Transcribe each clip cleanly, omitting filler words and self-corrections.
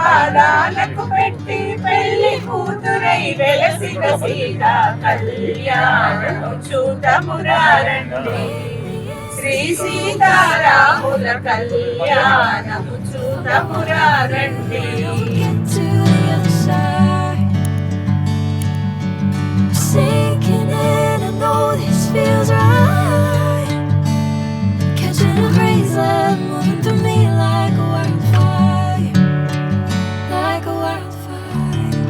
పాదాలకు పెట్టి పెళ్లి కూతురై వెలసిన సీతా కళ్యాణము చూతమురారండి. శ్రీ సీతారాముల కళ్యాణము చూతమురారండి. Sinking in, I know this feels right. Catching a breeze, love moving through me like a wildfire, like a wildfire.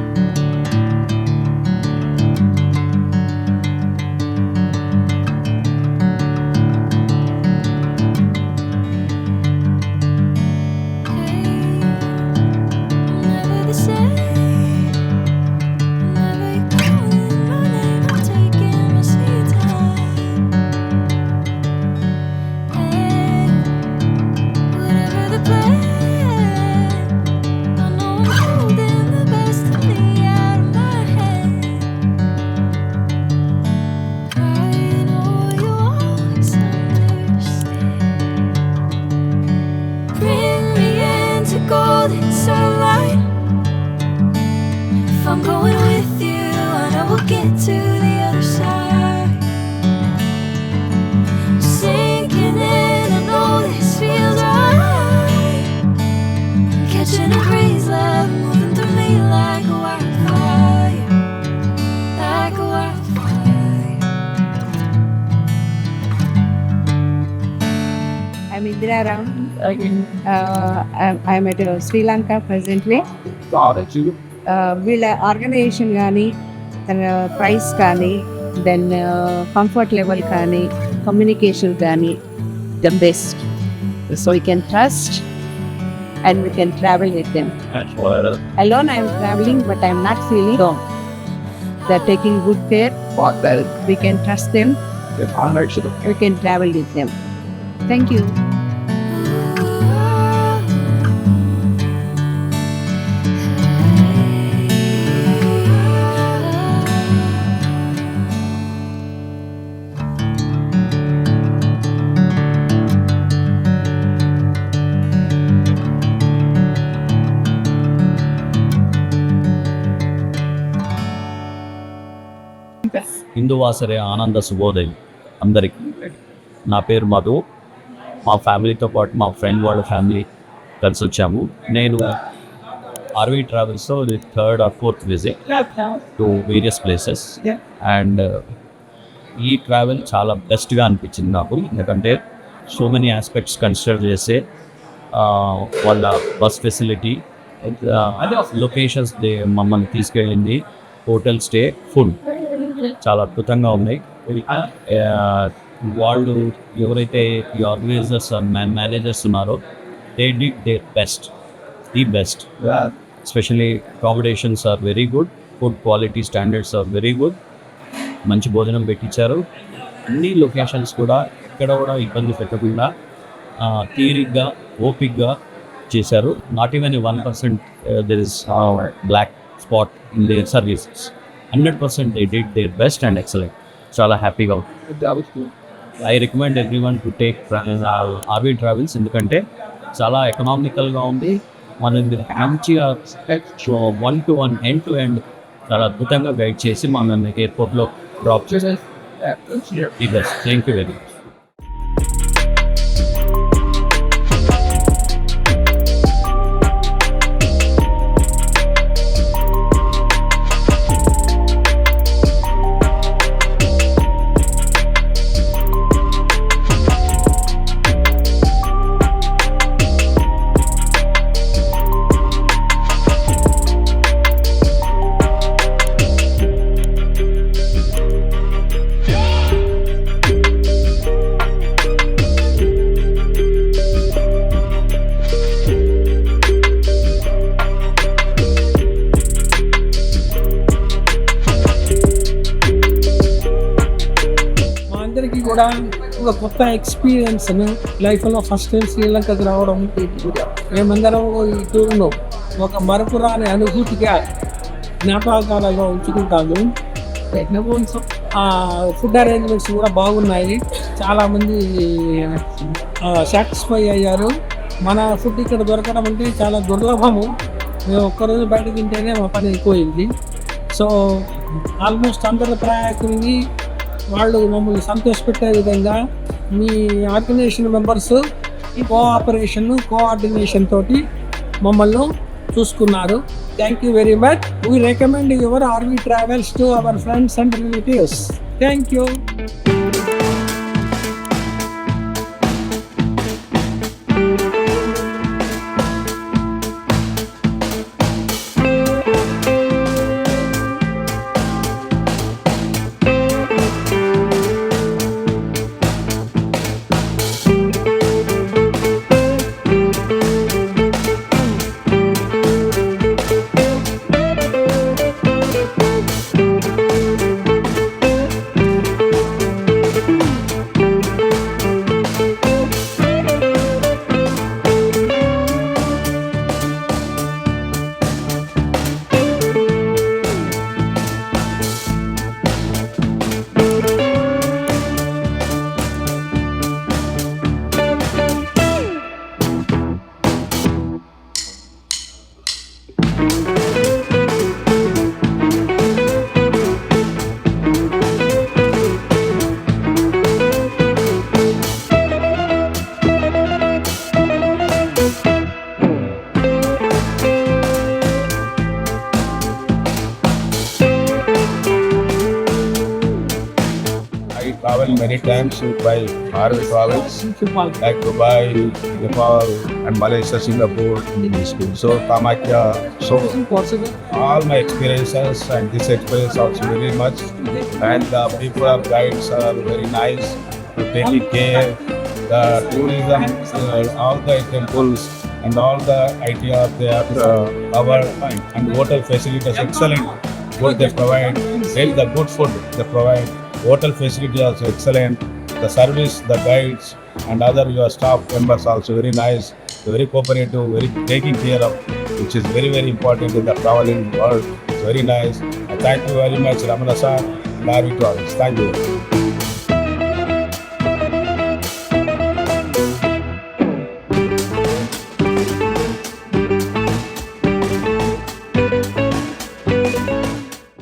Never the same. I'm going with you, I know we'll get to the other side. Sinking in, I know this feels right. Catching a breeze, love moving through me like a wildfire, like a wildfire. I'm Indira Ram. I'm at SriLanka presently. వీళ్ళ organisation కానీ తన price కానీ then comfort level కానీ communication కానీ the best. So we can trust and we can travel with them. Alone I am traveling but I am not feeling alone. They are taking good care. We can trust them. We can travel with them. Thank you. హిందూవాసరే ఆనంద శుభోదయం అందరికీ. నా పేరు మధు. మా ఫ్యామిలీతో పాటు మా friend వాళ్ళ ఫ్యామిలీ కలిసి వచ్చాము. నేను ఆర్వీ ట్రావెల్స్లో ఇది 3rd or 4th visit to various places. And ఈ ట్రావెల్ చాలా బెస్ట్గా అనిపించింది నాకు. ఎందుకంటే సో మెనీ ఆస్పెక్ట్స్ కన్సిడర్ చేసే వాళ్ళ బస్ ఫెసిలిటీ, లొకేషన్స్ మమ్మల్ని తీసుకెళ్ళింది, హోటల్ స్టే, ఫుడ్ చాలా అద్భుతంగా ఉన్నాయి. వాళ్ళు ఎవరైతే ఈ ఆర్గనైజర్స్ మేనేజర్స్ ఉన్నారో they did their best, the best. Especially accommodations are very good, food quality standards are very good. మంచి భోజనం పెట్టించారు. అన్ని లొకేషన్స్ కూడా ఎక్కడ కూడా ఇబ్బంది పెట్టకుండా తీరిగ్గా ఓపిక్గా చేశారు. Not even 1% there is black spot in their services. 100% they did their best and excellent. చాలా హ్యాపీగా ఉంది. I recommend everyone to take RV travels. ఎందుకంటే చాలా ఎకనామికల్గా ఉంది. మనది మంచిగా 1-to-1 end-to-end చాలా అద్భుతంగా గైడ్ చేసి మనల్ని ఎయిర్పోర్ట్లో డ్రాప్ చేసి the best. Thank you very much. కూడా ఒక కొత్త ఎక్స్పీరియన్స్. లైఫ్లో ఫస్ట్ టైం శ్రీలంకకు రావడం, మేమందరం ఈ టూర్లో ఒక మరపురాని అనుభూతిగా జ్ఞాపకాలుగా ఉంచుకుంటాము. ఫుడ్ అరేంజ్మెంట్స్ కూడా బాగున్నాయి. చాలామంది సాటిస్ఫై అయ్యారు. మన ఫుడ్ ఇక్కడ దొరకడం అంటే చాలా దుర్లభము. మేము ఒక్కరోజు బయట తింటేనే మా పని అయిపోయింది. సో ఆల్మోస్ట్ అందరి ప్రయాణికుల్ని వాళ్ళు మమ్మల్ని సంతోషపెట్టే విధంగా మీ ఆర్గనైజేషన్ మెంబర్స్ కోఆర్డినేషన్ తోటి మమ్మల్ని చూసుకున్నారు. Thank you very much. We recommend your RV travels to our friends and relatives. Thank you. I travel many times by RV travels like Dubai, Nepal, and Malaysia, Singapore. So Kamakya. So all my experiences and this experience also very much. And the people of guides are very nice to take care. The tourism, all the temples and all the idea they are our and hotel facilities excellent. What they provide, and the good food they provide. Hotel facility also excellent. The service, the guides, and other your staff members also very nice, very cooperative, very taking care of, which is very very important in the traveling world. It's very nice. Thank you very much, Ramana sir, Larry Travels. Thank you.